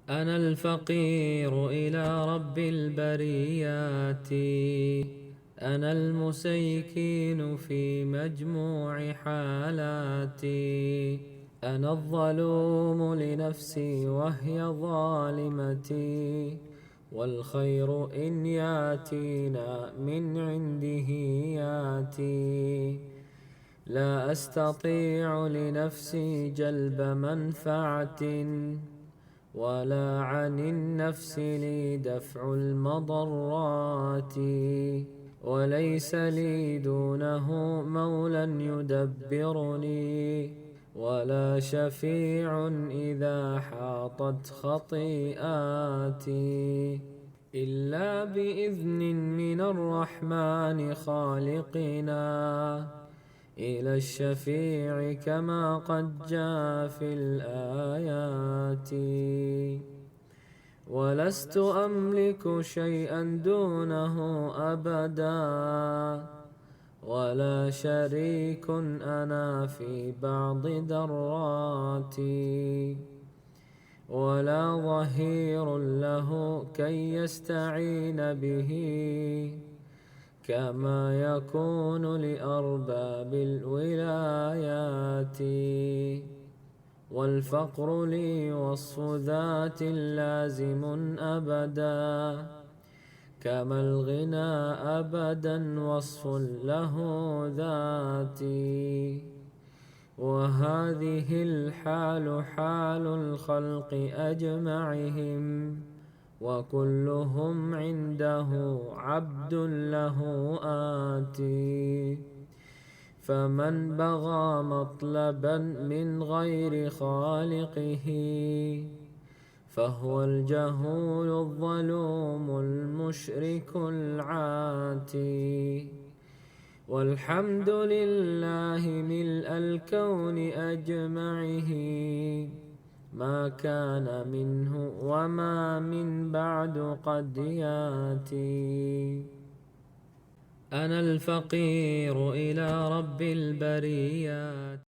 أنا الفقير إلى رب البريات، أنا المسيكين في مجموع حالاتي، أنا الظلوم لنفسي وهي ظالمتي، والخير إن ياتينا من عنده ياتي. لا أستطيع لنفسي جلب منفعة، ولا عن النفس لي دفع المضرات، وليس لي دونه مولى يدبرني، ولا شفيع إذا حاطت خطيئاتي، إلا بإذن من الرحمن خالقنا إلى الشفيع كما قد جاء في الآيات. ولست أملك شيئا دونه أبدا، ولا شريك أنا في بعض دراتي، ولا ظهير له كي يستعين به كما يكون لأرباب الولايات. والفقر لي وصف ذات لازم أبدا، كما الغنى أبدا وصف له ذاتي. وهذه الحال حال الخلق أجمعهم، وكلهم عنده عبد له آتي. فمن بغى مطلبا من غير خالقه، فهو الجهول الظلوم المشرك العاتي. والحمد لله ملء الكون أجمعه، ما كان منه وما من بعد قد ياتي. أنا الفقير إلى رب البريات.